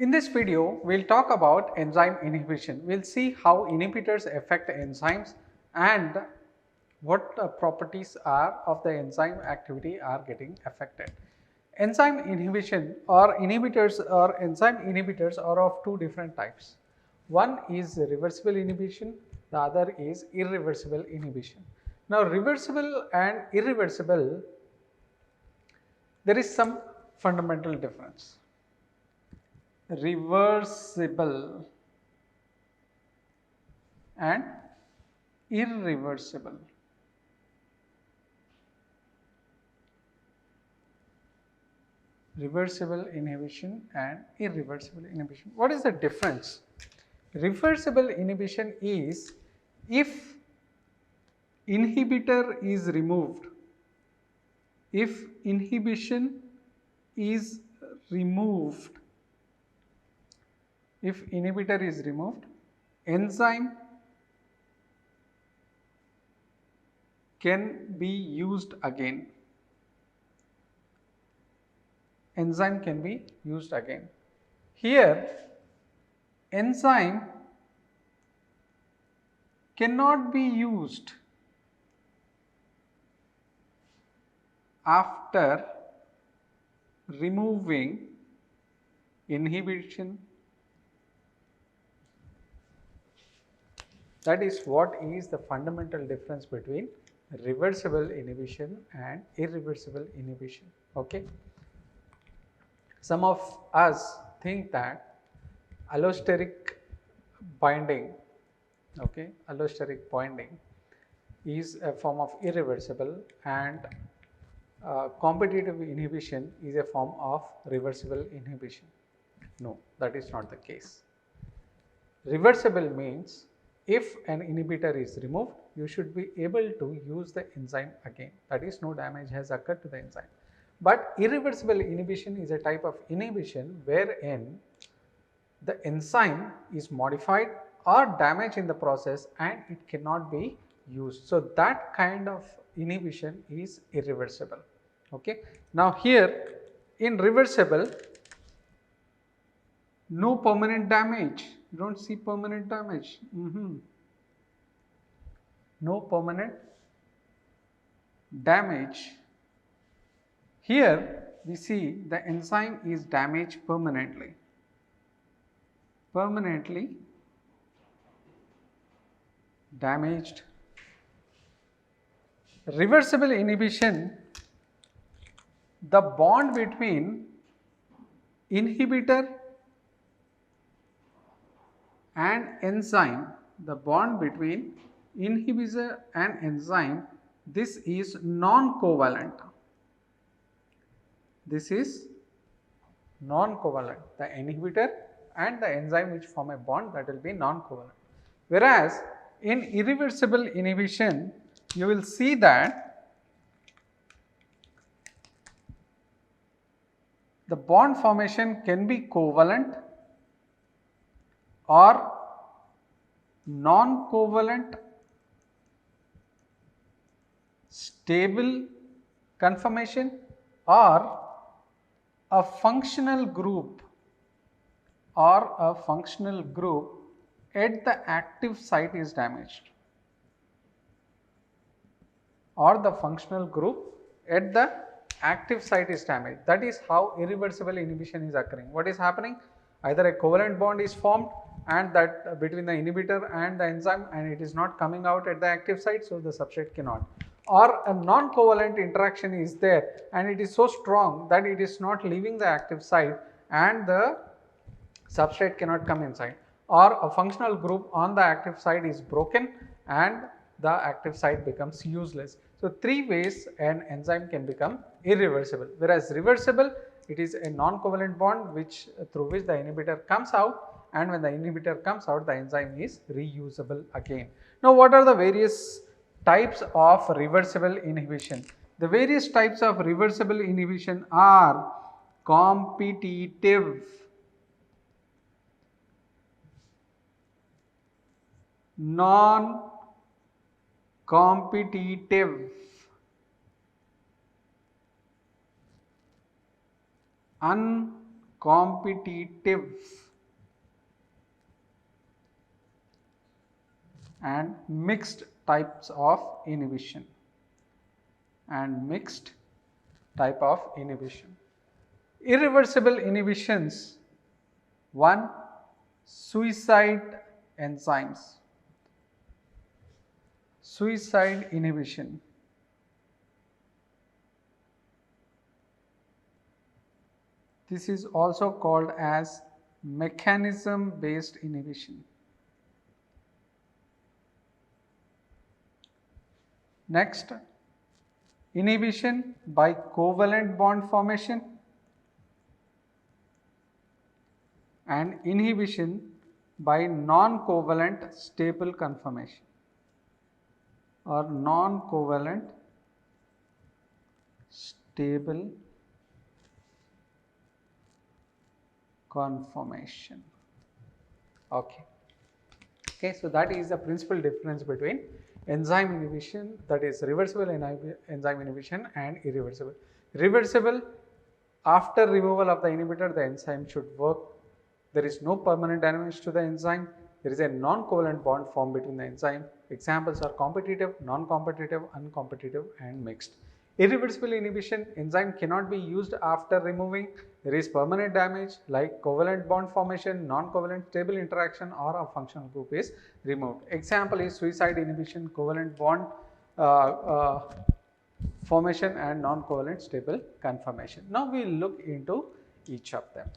In this video, we'll talk about enzyme inhibition. We'll see how inhibitors affect enzymes and what properties are of the enzyme activity are getting affected. Enzyme inhibition or inhibitors or enzyme inhibitors are of two different types. One is reversible inhibition, the other is irreversible inhibition. Now, reversible and irreversible, there is some fundamental difference. Reversible and irreversible. Reversible inhibition and irreversible inhibition. What is the difference? Reversible inhibition is if inhibitor is removed, if inhibition is removed, if inhibitor is removed, enzyme can be used again. Enzyme can be used again. Here, enzyme cannot be used after removing inhibition. That is what is the fundamental difference between reversible inhibition and irreversible inhibition. Okay. Some of us think that allosteric binding, allosteric binding is a form of irreversible and competitive inhibition is a form of reversible inhibition. No, that is not the case. Reversible means if an inhibitor is removed, you should be able to use the enzyme again. That is, no damage has occurred to the enzyme. But irreversible inhibition is a type of inhibition wherein the enzyme is modified or damaged in the process and it cannot be used. So, that kind of inhibition is irreversible. Okay. Now, here in reversible, no permanent damage, you do not see permanent damage, no permanent damage. Here we see the enzyme is damaged permanently, damaged. Reversible inhibition, the bond between inhibitor and enzyme, the bond between inhibitor and enzyme, this is non-covalent. This is non-covalent. The inhibitor and the enzyme which form a bond, that will be non-covalent. Whereas in irreversible inhibition, you will see that the bond formation can be covalent or non-covalent, stable conformation, or a functional group at the active site is damaged, or the functional group at the active site is damaged. That is how irreversible inhibition is occurring. What is happening? Either a covalent bond is formed and that between the inhibitor and the enzyme, and it is not coming out at the active site, so the substrate cannot. Or a non-covalent interaction is there and it is so strong that it is not leaving the active site and the substrate cannot come inside. Or a functional group on the active site is broken and the active site becomes useless. So, three ways an enzyme can become irreversible, whereas reversible, it is a non-covalent bond which through which the inhibitor comes out, and when the inhibitor comes out, the enzyme is reusable again. Now, what are the various types of reversible inhibition? The various types of reversible inhibition are competitive, non-competitive, competitive and mixed types of inhibition Irreversible inhibitions. 1. Suicide enzymes. Suicide inhibition. This is also called as mechanism based inhibition. Next, inhibition by covalent bond formation and inhibition by non-covalent stable conformation or non-covalent stable conformation. Okay, so that is the principal difference between enzyme inhibition, that is reversible enzyme inhibition, and irreversible. Reversible, after removal of the inhibitor, the enzyme should work. There is no permanent damage to the enzyme. There is a non-covalent bond formed between the enzyme. Examples are competitive, non-competitive, uncompetitive, and mixed. Irreversible inhibition, enzyme cannot be used after removing. There is permanent damage like covalent bond formation, non-covalent stable interaction, or a functional group is removed. Example is suicide inhibition, covalent bond formation and non-covalent stable conformation. Now we will look into each of them.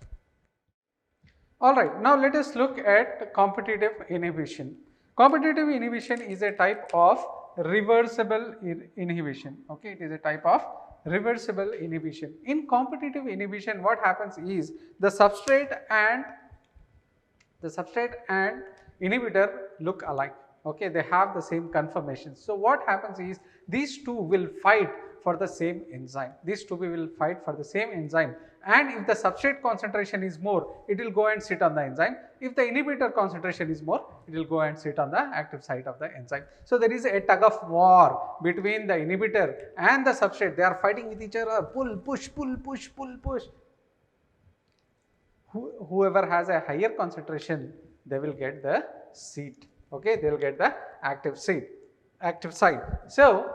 Alright, now let us look at competitive inhibition. Competitive inhibition is a type of reversible inhibition. Okay, it is a type of reversible inhibition. In competitive inhibition, what happens is the substrate and inhibitor look alike. Okay, they have the same conformation. So what happens is these two will fight for the same enzyme. These two will fight for the same enzyme, and if the substrate concentration is more, it will go and sit on the enzyme. If the inhibitor concentration is more, it will go and sit on the active site of the enzyme. So there is a tug of war between the inhibitor and the substrate. They are fighting with each other, pull, push, pull, push, pull, push. Whoever has a higher concentration, they will get the seat. Okay, they will get the active site. So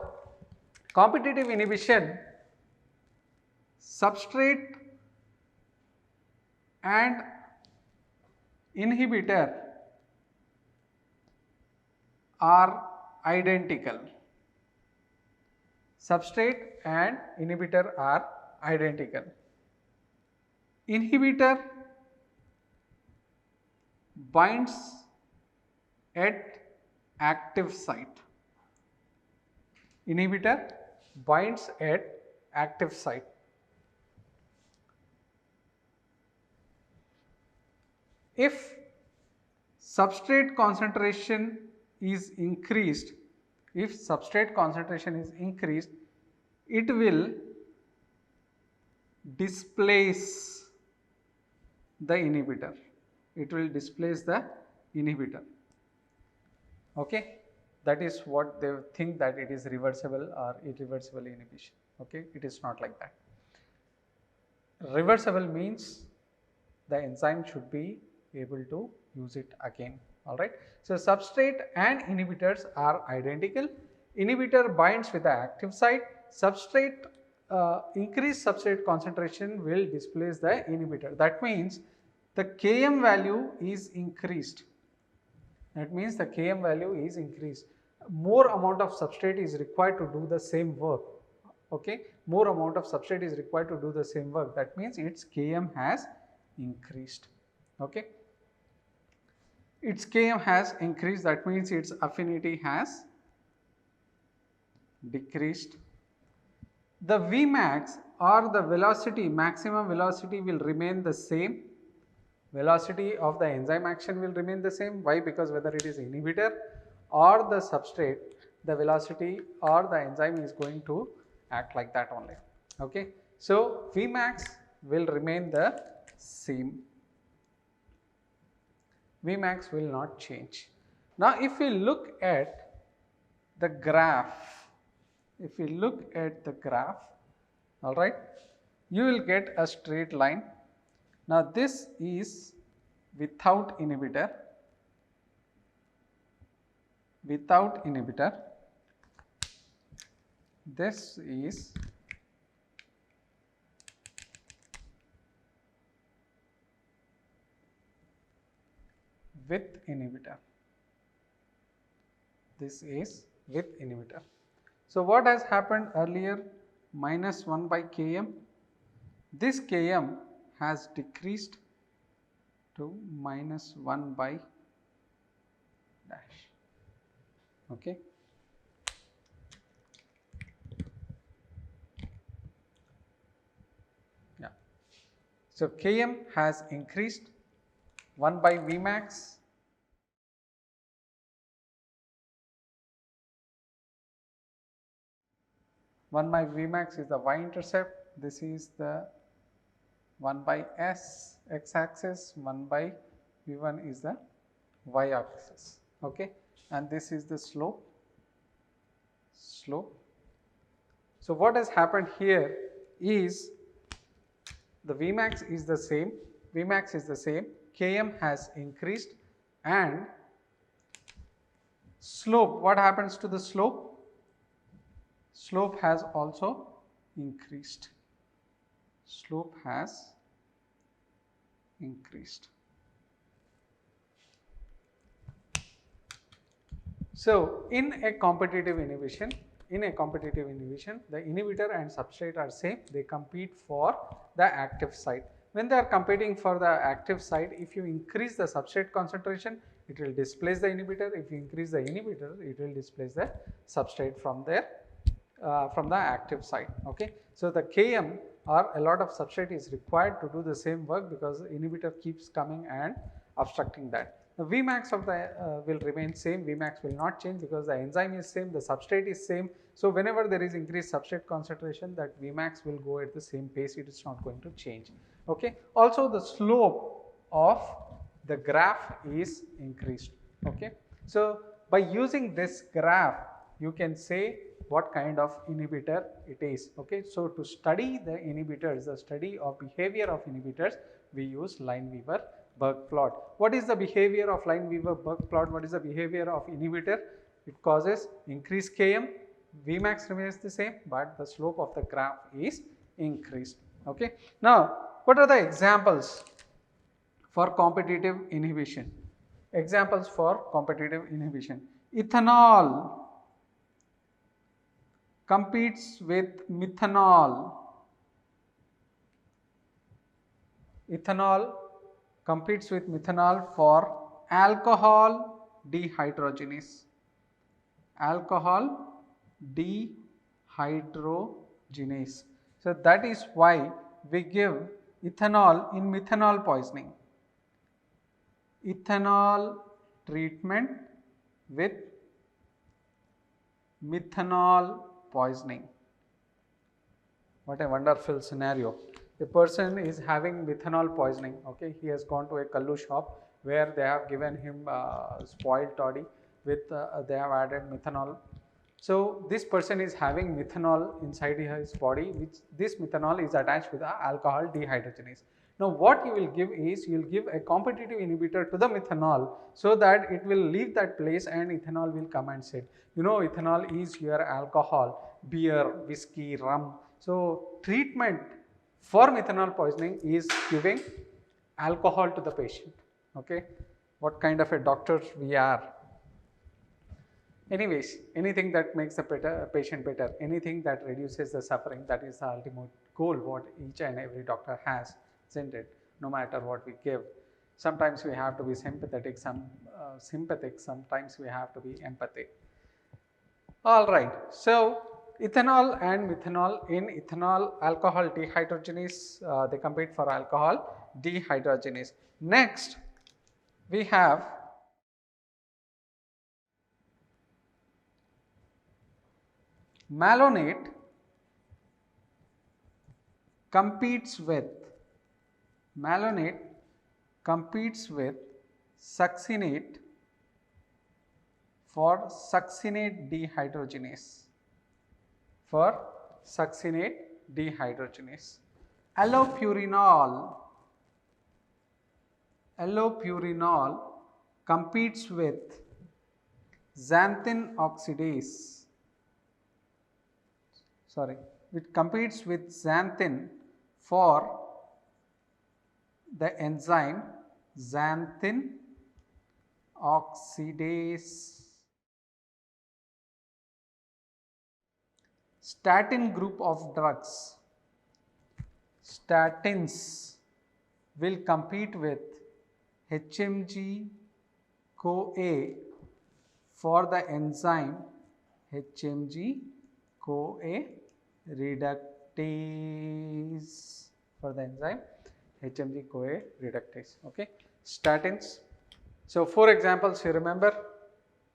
competitive inhibition, substrate and inhibitor are identical. Substrate and inhibitor are identical. Inhibitor binds at active site. Inhibitor binds at active site. If substrate concentration is increased, it will displace the inhibitor. Okay, that is what they think, that it is reversible or irreversible inhibition. Okay, it is not like that. Reversible means the enzyme should be able to use it again. Alright, so substrate and inhibitors are identical. Inhibitor binds with the active site. Substrate, increased substrate concentration will displace the inhibitor. That means the Km value is increased. More amount of substrate is required to do the same work. Okay, more amount of substrate is required to do the same work. That means its Km has increased. Okay, its Km has increased. That means its affinity has decreased. The Vmax or the velocity, maximum velocity, will remain the same. Velocity of the enzyme action will remain the same. Why? Because whether it is inhibitor or the substrate, the velocity or the enzyme is going to act like that only. Okay, so Vmax will remain the same. Vmax will not change. Now if we look at the graph, alright, you will get a straight line Now this is without inhibitor, this is with inhibitor, this is with inhibitor. So what has happened earlier, minus 1 by Km, this Km has decreased to minus 1 by dash, okay. Yeah. So Km has increased 1 by Vmax, is the y-intercept, this is the 1 by S x-axis, 1 by V1 is the y-axis, okay, and this is the slope. So what has happened here is the Vmax is the same, Km has increased, and slope, what happens to the slope? Slope has also increased. So in a competitive inhibition, the inhibitor and substrate are same, they compete for the active site. When they are competing for the active site, if you increase the substrate concentration, it will displace the inhibitor. If you increase the inhibitor, it will displace the substrate from there, from the active site, okay. So the Km or a lot of substrate is required to do the same work, because the inhibitor keeps coming and obstructing that. The Vmax of the will remain same, Vmax will not change, because the enzyme is same, the substrate is same. So whenever there is increased substrate concentration, that Vmax will go at the same pace, it is not going to change, okay. Also the slope of the graph is increased, okay. So by using this graph, you can say what kind of inhibitor it is, okay. So to study the inhibitors, the study of behavior of inhibitors, we use Lineweaver-Burke plot. What is the behavior of Lineweaver-Burke plot? What is the behavior of inhibitor? It causes increased Km, Vmax remains the same, but the slope of the graph is increased, okay. Now what are the examples for competitive inhibition? Examples for competitive inhibition: ethanol competes with methanol. Ethanol competes with methanol for alcohol dehydrogenase. So that is why we give ethanol in methanol poisoning. Ethanol treatment with methanol poisoning. What a wonderful scenario. A person is having methanol poisoning, okay. He has gone to a kallu shop where they have given him spoiled toddy with they have added methanol. So this person is having methanol inside his body, which this methanol is attached with the alcohol dehydrogenase. Now what you will give is, you will give a competitive inhibitor to the methanol, so that it will leave that place and ethanol will come and sit. You know, ethanol is your alcohol, beer, whiskey, rum. So treatment for methanol poisoning is giving alcohol to the patient, okay. What kind of a doctor we are. Anyways, anything that makes the patient better, anything that reduces the suffering, that is the ultimate goal what each and every doctor has, isn't it? No matter what we give. Sometimes we have to be sympathetic, sometimes we have to be empathic. Alright, so ethanol and methanol. In ethanol, alcohol dehydrogenase, they compete for alcohol dehydrogenase. Next, we have malonate competes with succinate for succinate dehydrogenase. Allopurinol allopurinol competes with xanthin oxidase, it competes with xanthin for the enzyme xanthin oxidase. Statin group of drugs, statins will compete with HMG CoA for the enzyme HMG CoA reductase, for the enzyme HMG CoA reductase. Okay, statins. So, 4 examples you remember: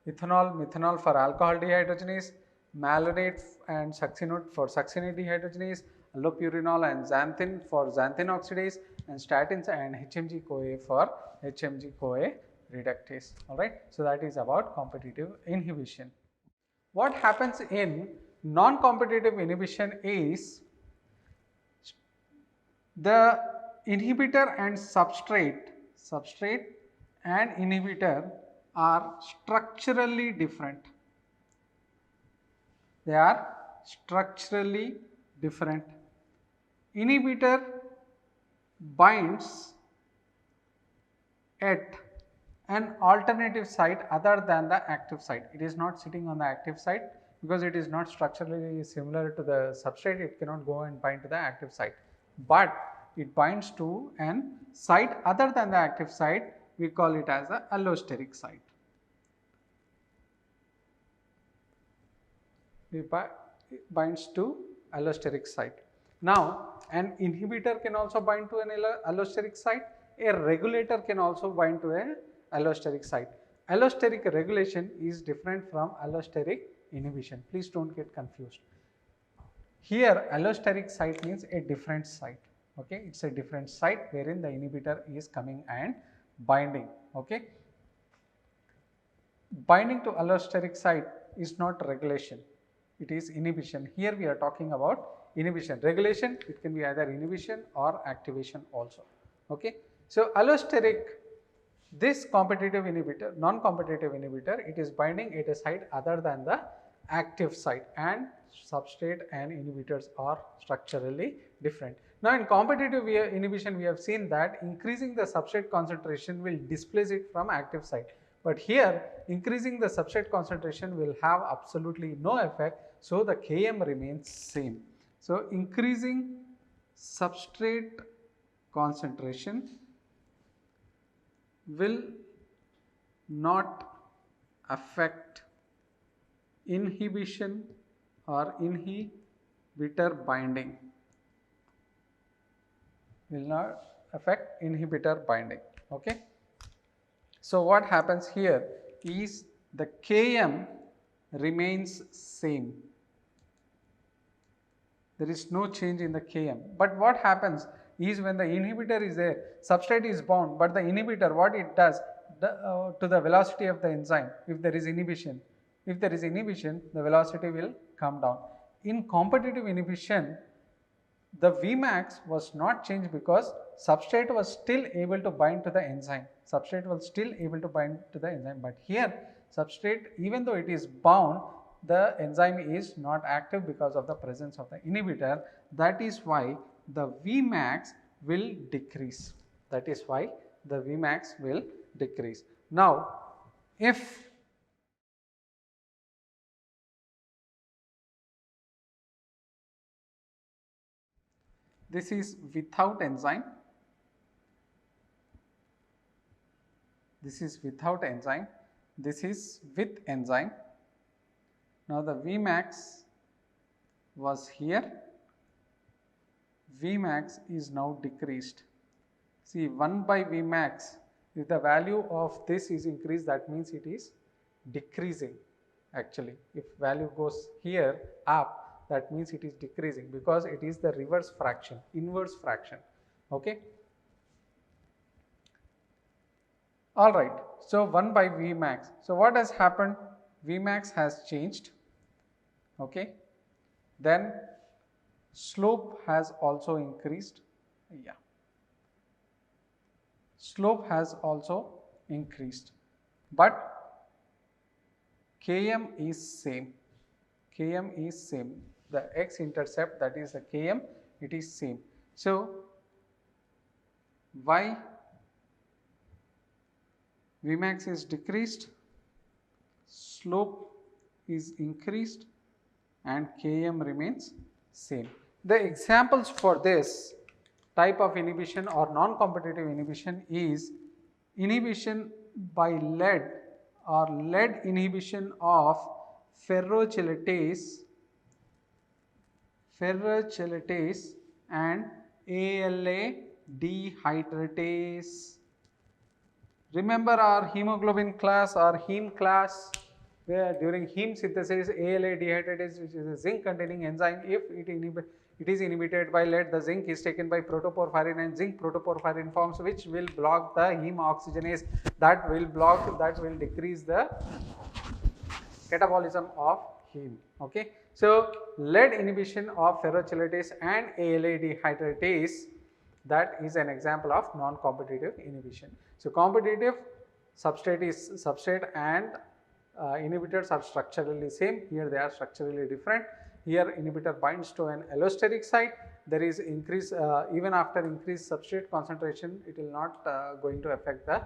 ethanol, methanol for alcohol dehydrogenase, malonate and succinate for succinate dehydrogenase, allopurinol and xanthin for xanthin oxidase, and statins and HMG CoA for HMG CoA reductase. Alright, so that is about competitive inhibition. What happens in non-competitive inhibition is the inhibitor and substrate and inhibitor are structurally different. They are structurally different. Inhibitor binds at an alternative site other than the active site. It is not sitting on the active site because it is not structurally similar to the substrate. It cannot go and bind to the active site, but it binds to an site other than the active site. We call it as the allosteric site. It binds to allosteric site. Now, an inhibitor can also bind to an allosteric site. A regulator can also bind to a allosteric site. Allosteric regulation is different from allosteric inhibition. Please don't get confused. Here, allosteric site means a different site. Okay, it's a different site wherein the inhibitor is coming and binding. Okay, binding to allosteric site is not regulation, it is inhibition. Here we are talking about inhibition. Regulation, it can be either inhibition or activation also. Okay, so allosteric, this competitive inhibitor, non-competitive inhibitor, it is binding at a site other than the active site, and substrate and inhibitors are structurally different. Now, in competitive inhibition, we have seen that increasing the substrate concentration will displace it from active site. But here, increasing the substrate concentration will have absolutely no effect, so the Km remains same. So, increasing substrate concentration will not affect inhibition or inhibitor binding. Will not affect inhibitor binding. Okay. So, what happens here is the Km remains same. There is no change in the Km. But what happens is when the inhibitor is there, substrate is bound, but the inhibitor, what it does to the velocity of the enzyme, if there is inhibition, the velocity will come down. In competitive inhibition, the Vmax was not changed because substrate was still able to bind to the enzyme. But here, substrate, even though it is bound, the enzyme is not active because of the presence of the inhibitor. That is why the Vmax will decrease. Now, if this is without enzyme, this is with enzyme. Now, the Vmax was here, Vmax is now decreased. See, 1 by Vmax, if the value of this is increased, that means it is decreasing. Actually, if value goes here up, that means it is decreasing because it is the inverse fraction. Okay. All right. So, 1 by Vmax. So, what has happened? Vmax has changed. Okay. Then slope has also increased. Yeah. slope has also increased, but Km is same. Km is same. The x-intercept, that is the Km, it is same. So, why Vmax is decreased, slope is increased, and Km remains same. The examples for this type of inhibition or non-competitive inhibition is inhibition by lead or lead inhibition of ferrochelatase and ALA dehydratase. Remember our hemoglobin class or heme class, where during heme synthesis ALA dehydratase, which is a zinc containing enzyme, if it is inhibited by lead, the zinc is taken by protoporphyrin and zinc protoporphyrin forms, which will block the heme oxygenase, that will decrease the catabolism of heme. Okay. So, lead inhibition of ferrochelatase and ALA dehydratase, that is an example of non-competitive inhibition. So, competitive, substrate is substrate and inhibitors are structurally same. Here they are structurally different. Here inhibitor binds to an allosteric site. There is increase even after increased substrate concentration, it will not going to affect the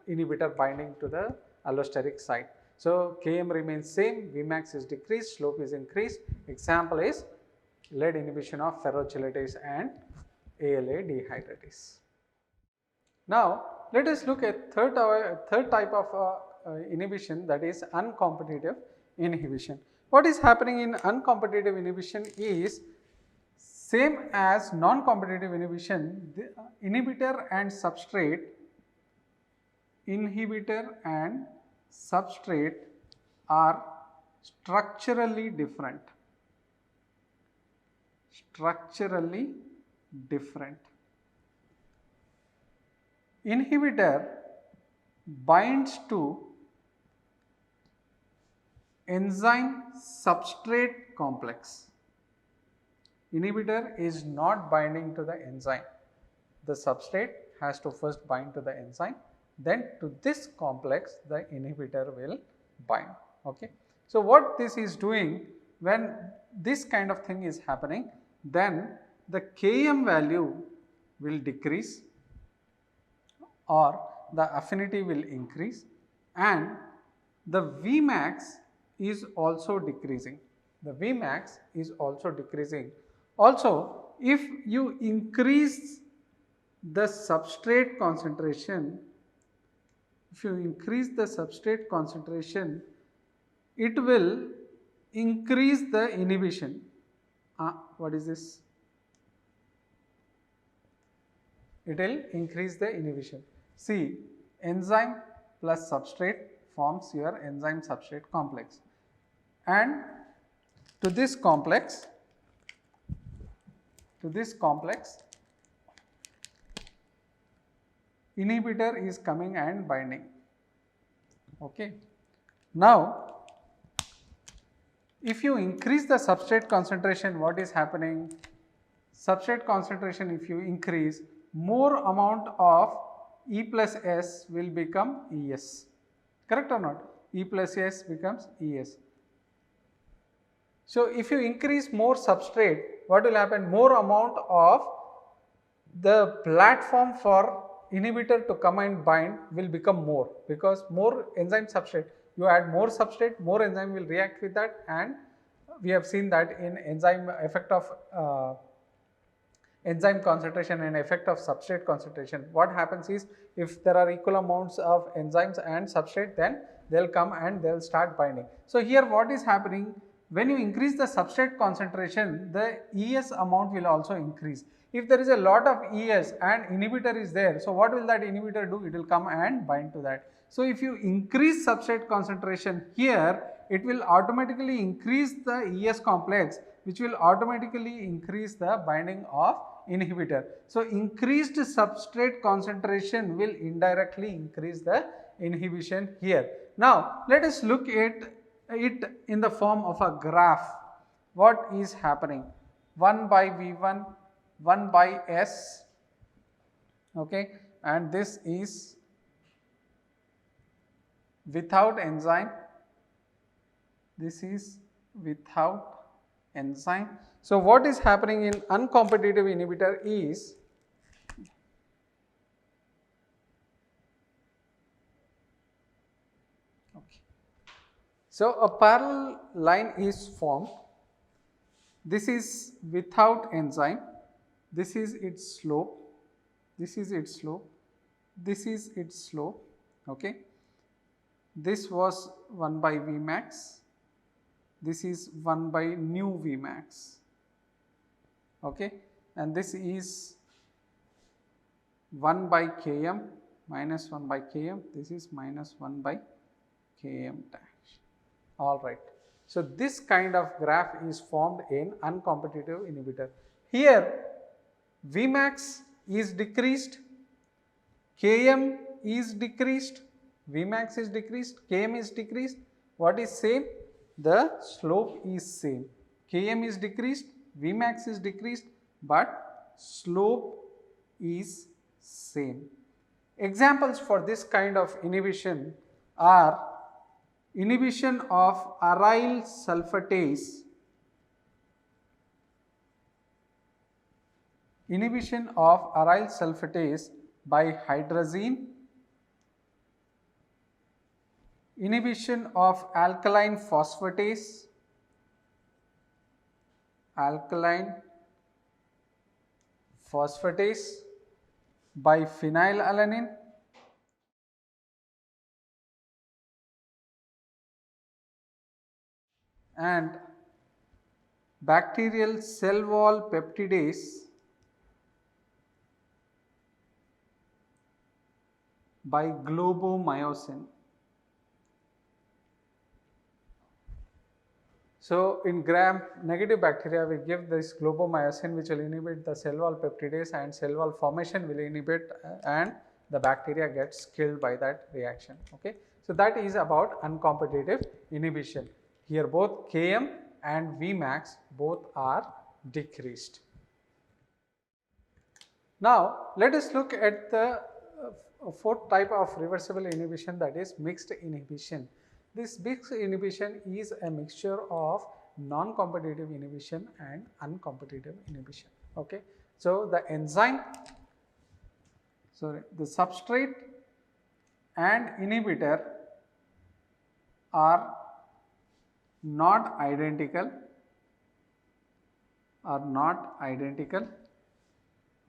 inhibitor binding to the allosteric site. So, Km remains same, Vmax is decreased, slope is increased. Example is lead inhibition of ferrochelatase and ALA dehydratase. Now, let us look at third type of inhibition, that is uncompetitive inhibition. What is happening in uncompetitive inhibition is same as non-competitive inhibition. The inhibitor and substrate are structurally different. Inhibitor binds to enzyme substrate complex. Inhibitor is not binding to the enzyme. The substrate has to first bind to the enzyme, then to this complex the inhibitor will bind. Okay. So, what this is doing, when this kind of thing is happening, then the Km value will decrease or the affinity will increase, and the Vmax is also decreasing. Also, if you increase the substrate concentration, it will increase the inhibition. What is this? It will increase the inhibition. See, enzyme plus substrate forms your enzyme substrate complex, and to this complex inhibitor is coming and binding. Okay. Now, if you increase the substrate concentration, what is happening? Substrate concentration, if you increase, more amount of E plus S will become ES. Correct or not? E plus S becomes ES. So, if you increase more substrate, what will happen? More amount of the platform for inhibitor to come and bind will become more, because more enzyme substrate, you add more substrate, more enzyme will react with that, and we have seen that in enzyme effect of enzyme concentration and effect of substrate concentration. What happens is, if there are equal amounts of enzymes and substrate, then they will come and they will start binding. So, here what is happening, when you increase the substrate concentration, the ES amount will also increase. If there is a lot of ES and inhibitor is there, so what will that inhibitor do? It will come and bind to that. So, if you increase substrate concentration here, it will automatically increase the ES complex, which will automatically increase the binding of inhibitor. So, increased substrate concentration will indirectly increase the inhibition here. Now, let us look at it in the form of a graph. What is happening? 1 by V1, 1 by S. Okay. and this is without enzyme, this is without enzyme. So, what is happening in uncompetitive inhibitor is so a parallel line is formed. This is without enzyme, this is its slope, this is its slope, this is its slope. Okay. This was 1 by V max, this is 1 by nu V max. Okay. And this is 1 by Km minus 1 by Km, this is minus 1 by Km dash. All right. So, this kind of graph is formed in uncompetitive inhibitor. Here Vmax is decreased, Km is decreased, Vmax is decreased, Km is decreased. What is same? The slope is same. Km is decreased, Vmax is decreased, but slope is same. Examples for this kind of inhibition are inhibition of aryl sulfatase, inhibition of aryl sulfatase by hydrazine, inhibition of alkaline phosphatase, alkaline phosphatase by phenylalanine, and bacterial cell wall peptidase by globomyosin. So, in gram-negative bacteria we give this globomyosin which will inhibit the cell wall peptidase, and cell wall formation will inhibit and the bacteria gets killed by that reaction. Okay. So, that is about uncompetitive inhibition. Here both Km and Vmax both are decreased. Now, let us look at the fourth type of reversible inhibition, that is mixed inhibition. This mixed inhibition is a mixture of non-competitive inhibition and uncompetitive inhibition. Okay. So, the substrate and inhibitor are not identical,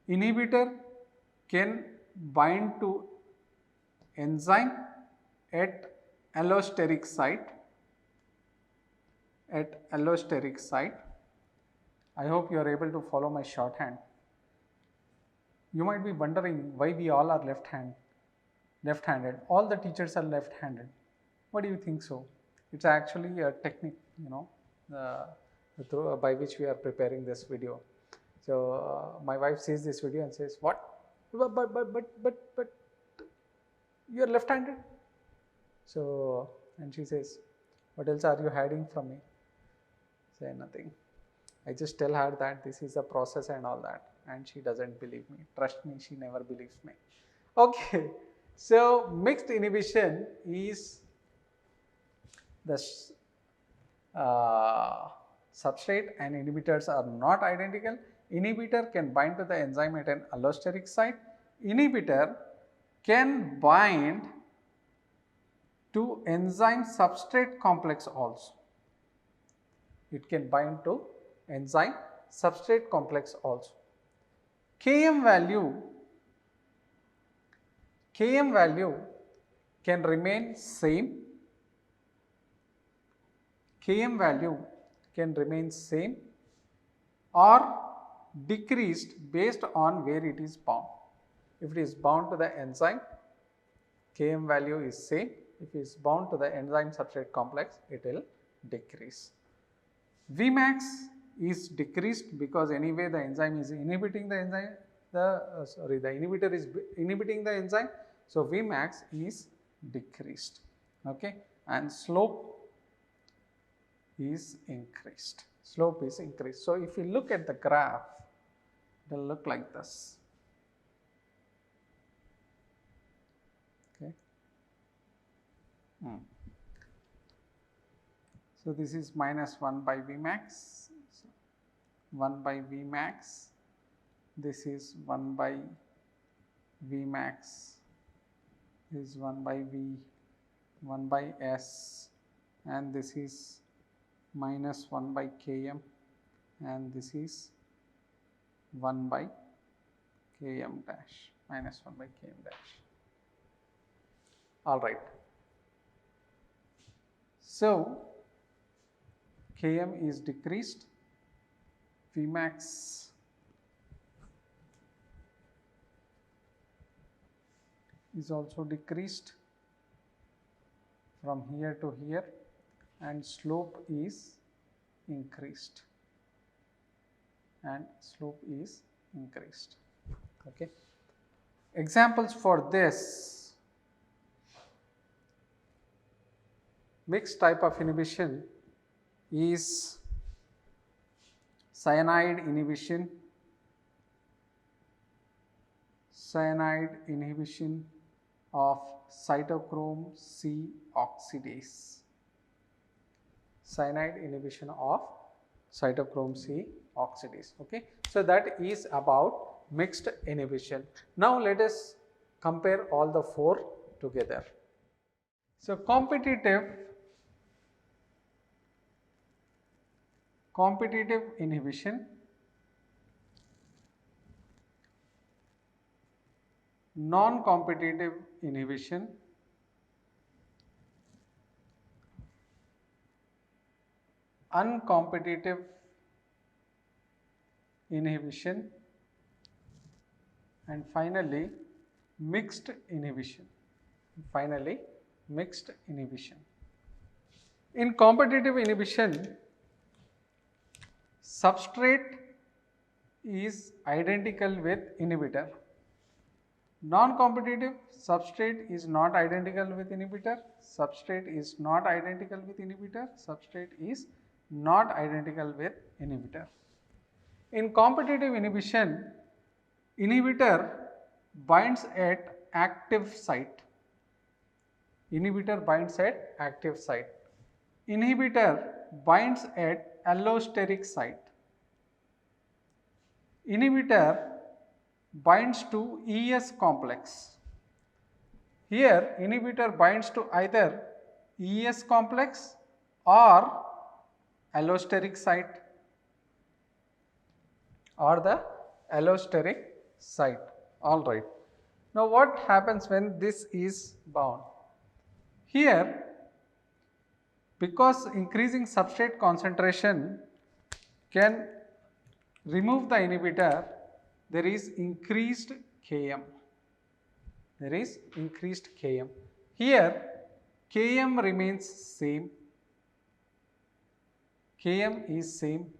Inhibitor can bind to enzyme at allosteric site, I hope you are able to follow my shorthand. You might be wondering why we all are left-handed. All the teachers are left-handed. What do you think so? It's actually a technique, by which we are preparing this video. So, my wife sees this video and says, what? But you are left-handed? So, and she says, what else are you hiding from me? Say nothing. I just tell her that this is a process and all that, and she doesn't believe me. Trust me, she never believes me. Okay. So, mixed inhibition is the substrate and inhibitors are not identical. Inhibitor can bind to the enzyme at an allosteric site. Inhibitor can bind to enzyme substrate complex also. It can bind to enzyme substrate complex also. Km value can remain same. Km value can remain same or decreased based on where it is bound. If it is bound to the enzyme, Km value is same. If it is bound to the enzyme substrate complex, it will decrease. Vmax is decreased because anyway the enzyme is inhibiting the enzyme, the inhibitor is inhibiting the enzyme. So, Vmax is decreased, okay, and slope is increased. So, if you look at the graph, it will look like this. So this is minus 1 by V max, 1 by V max, this is 1 by V max, this is 1 by V, 1 by S, and this is minus 1 by Km, and this is 1 by Km dash, minus 1 by Km dash. All right. So Km is decreased, Vmax is also decreased from here to here, and slope is increased, Okay. Examples for this mixed type of inhibition is cyanide inhibition of cytochrome C oxidase. Cyanide inhibition of cytochrome C oxidase. Okay. So that is about mixed inhibition. Now let us compare all the four together. So competitive inhibition, non-competitive inhibition, uncompetitive inhibition, and finally mixed inhibition. In competitive inhibition, substrate is identical with inhibitor. Non-competitive, substrate is not identical with inhibitor, substrate is not identical with inhibitor, substrate is not identical with inhibitor. In competitive inhibition, inhibitor binds at active site. Inhibitor binds at allosteric site. Inhibitor binds to ES complex. Here inhibitor binds to either ES complex or allosteric site, Alright. Now what happens when this is bound? Here, because increasing substrate concentration can remove the inhibitor, there is increased Km. Here Km remains same. Km is same.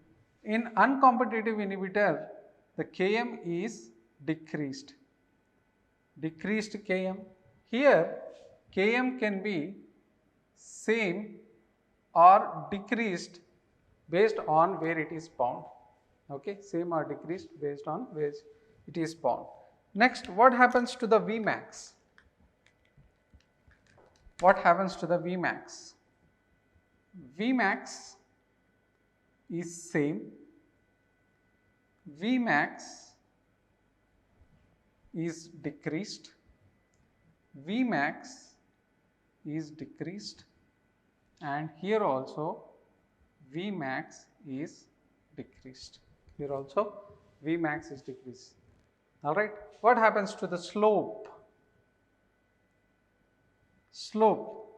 In uncompetitive inhibitor, the Km is decreased Km. Here Km can be same or decreased based on where it is bound. Okay, same or decreased based on where it is bound. Next, what happens to the Vmax? Vmax is same. Vmax is decreased. And here also Vmax is decreased. Alright, what happens to the slope? Slope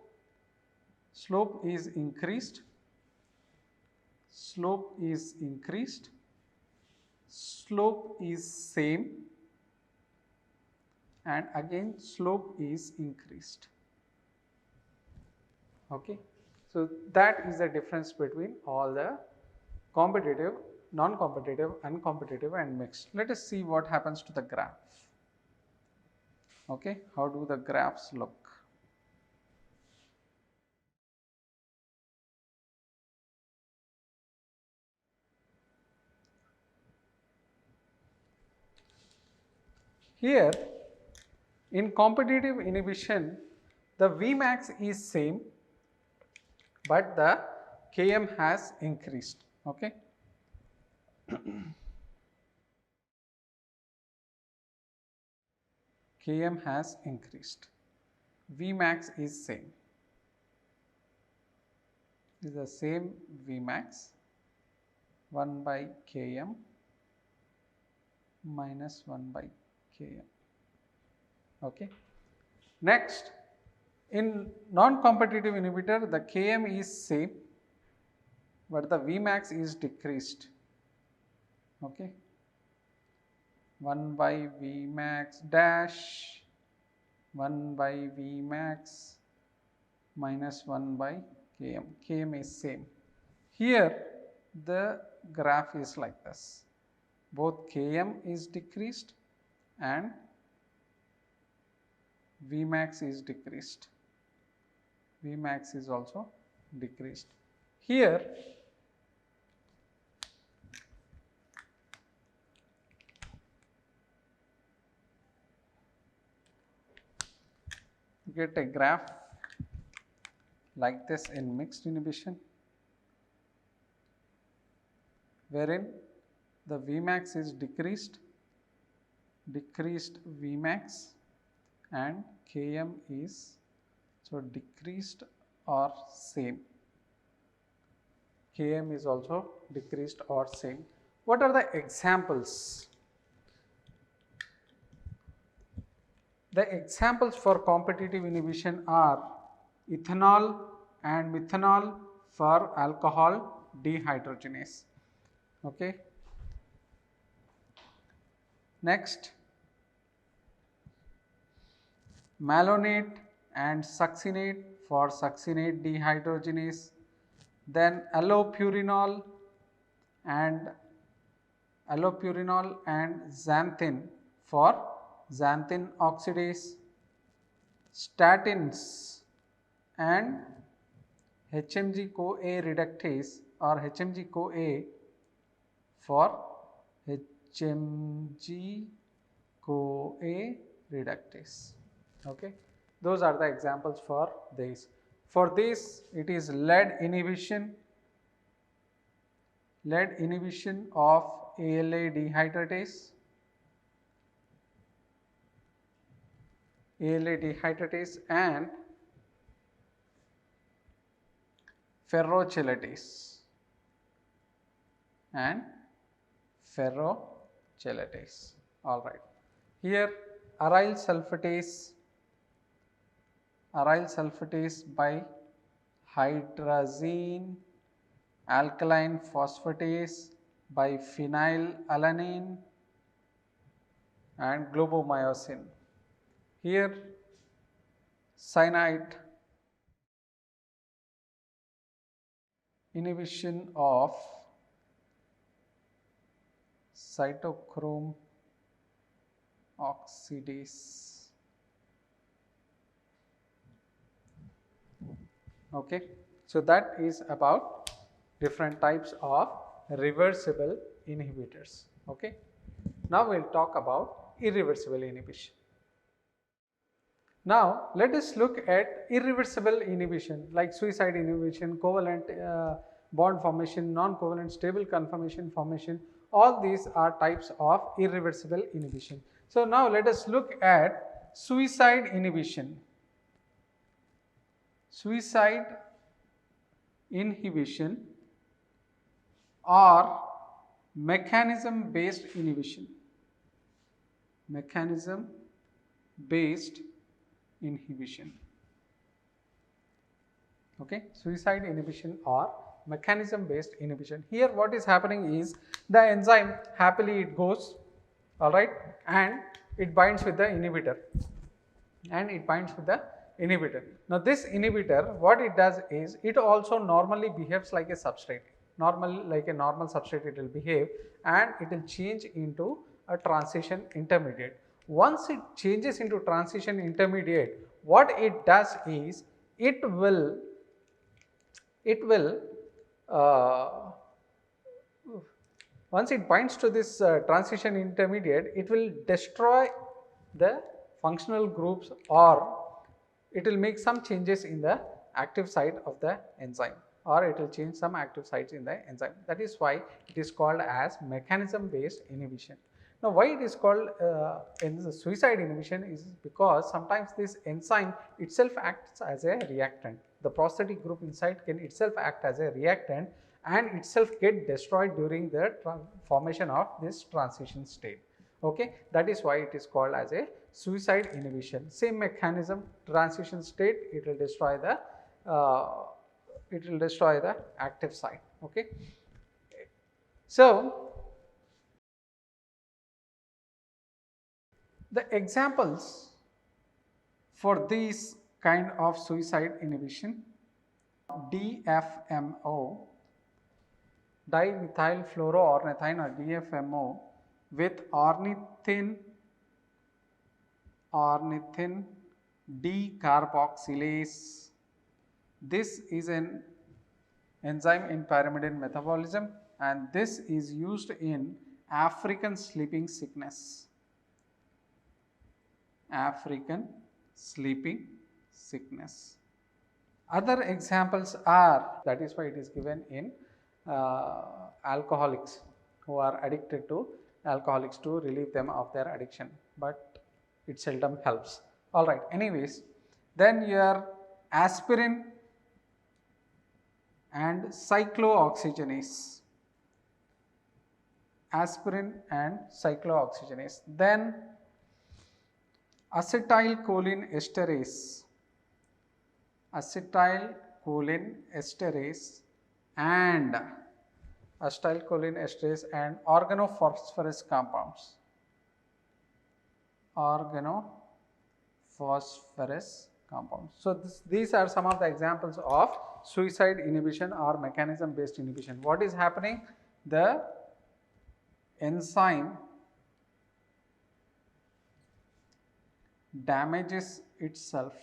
is increased. Slope is same, and again slope is increased. Okay, so that is the difference between all the competitive, non-competitive, uncompetitive and mixed. Let us see what happens to the graph. Okay, how do the graphs look? Here in competitive inhibition, the Vmax is same, but the Km has increased. Okay. Km has increased. Vmax is same. Is the same Vmax 1 by Km minus 1 by Km. Okay. Next, in non-competitive inhibitor, the Km is same, but the Vmax is decreased. Okay. 1 by Vmax dash 1 by Vmax minus 1 by Km. Km is same. Here the graph is like this. Both Km is decreased and Vmax is decreased. Vmax is also decreased. Here you get a graph like this in mixed inhibition, wherein the Vmax is decreased Vmax, and Km is so decreased or same. Km is also decreased or same. What are the examples? The examples for competitive inhibition are ethanol and methanol for alcohol dehydrogenase. Okay. Next, malonate and succinate for succinate dehydrogenase. Then allopurinol and xanthin for xanthin oxidase. Statins and HMG-CoA reductase or HMG-CoA for HMG-CoA reductase. Okay. Those are the examples for this. For this, it is lead inhibition of ALA dehydratase, and ferrochelatase All right. Here aryl sulfatase by hydrazine, alkaline phosphatase by phenylalanine, and globomyosin. Here cyanide inhibition of cytochrome oxidase. Okay. So that is about different types of reversible inhibitors. Okay. Now we will talk about irreversible inhibition. Now let us look at irreversible inhibition like suicide inhibition, covalent bond formation, non-covalent stable conformation formation. All these are types of irreversible inhibition. So now let us look at suicide inhibition. Suicide inhibition or mechanism based inhibition. Mechanism based inhibition. Okay, suicide inhibition or mechanism based inhibition. Here what is happening is the enzyme happily it goes, all right, and it binds with the inhibitor, Now this inhibitor, what it does is it also normally behaves like a substrate. Like a normal substrate it will behave, and it will change into a transition intermediate. Once it changes into transition intermediate, what it does is it will once it binds to this transition intermediate, it will destroy the functional groups or it will make some changes in the active site of the enzyme, or it will change some active sites in the enzyme. That is why it is called as mechanism based inhibition. Now, why it is called suicide inhibition is because sometimes this enzyme itself acts as a reactant. The prosthetic group inside can itself act as a reactant and itself get destroyed during the formation of this transition state. Okay, that is why it is called as a suicide inhibition. Same mechanism, transition state, it will destroy the active site. Okay, so the examples for these kind of suicide inhibition: DFMO, dimethylfluoroornithine, or DFMO, with ornithine decarboxylase. This is an enzyme in pyrimidine metabolism, and this is used in African sleeping sickness. African sleeping sickness. Other examples are, that is why it is given in alcoholics who are addicted to alcoholics to relieve them of their addiction, but it seldom helps. Alright, anyways, then your aspirin and cyclooxygenase. Aspirin and cyclooxygenase. Then acetylcholine esterase. Acetylcholine esterase and organophosphorus compounds. Organophosphorus compounds. So these are some of the examples of suicide inhibition or mechanism based inhibition. What is happening? The enzyme damages itself.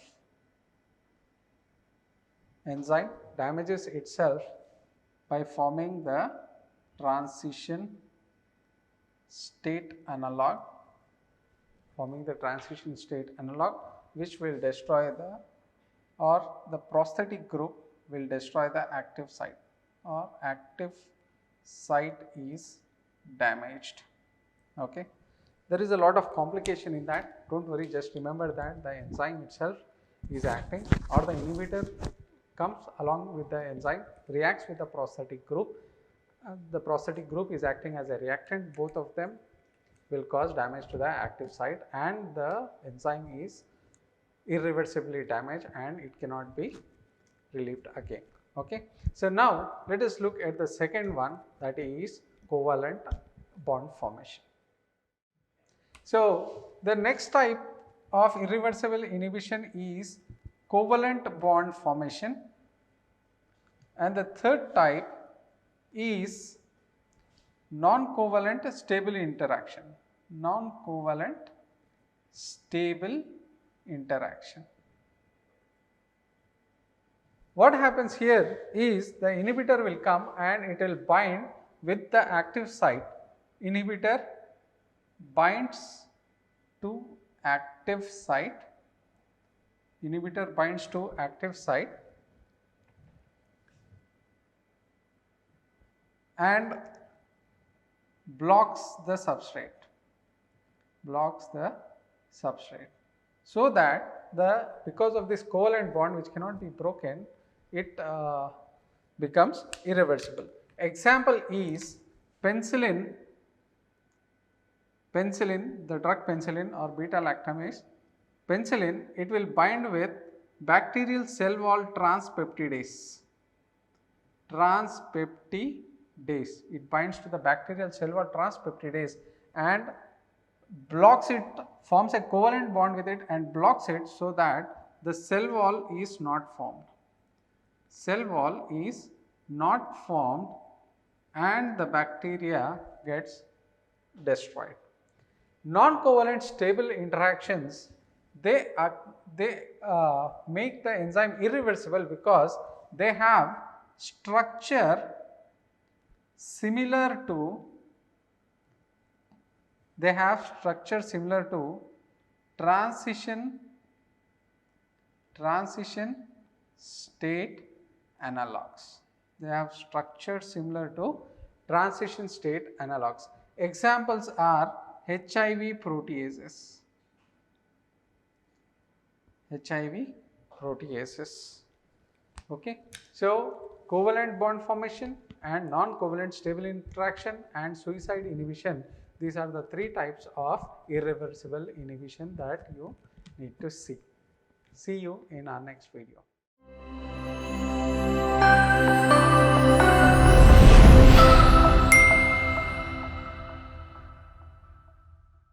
Enzyme damages itself by forming the transition state analog, which will destroy the prosthetic group will destroy the active site, or active site is damaged. Okay. There is a lot of complication in that. Don't worry, just remember that the enzyme itself is acting, or the inhibitor comes along with the enzyme, reacts with the prosthetic group. The prosthetic group is acting as a reactant. Both of them will cause damage to the active site, and the enzyme is irreversibly damaged and it cannot be relieved again. Okay. So now let us look at the second one, that is covalent bond formation. So the next type of irreversible inhibition is covalent bond formation, and the third type is non-covalent stable interaction. Non-covalent stable interaction. What happens here is the inhibitor will come and it will bind with the active site. Inhibitor binds to active site. Inhibitor binds to active site and blocks the substrate. So that because of this covalent bond which cannot be broken, it becomes irreversible. Example is penicillin, the drug penicillin or beta lactamase. Penicillin, it will bind with bacterial cell wall transpeptidase. It binds to the bacterial cell wall transpeptidase and blocks it, forms a covalent bond with it and blocks it, so that the cell wall is not formed. Cell wall is not formed and the bacteria gets destroyed. Non-covalent stable interactions, they make the enzyme irreversible because they have structure similar to transition transition state analogs. They have structure similar to transition state analogs. Examples are HIV proteases. HIV proteases. Okay. So, covalent bond formation and non-covalent stable interaction and suicide inhibition, these are the three types of irreversible inhibition that you need to see. See you in our next video.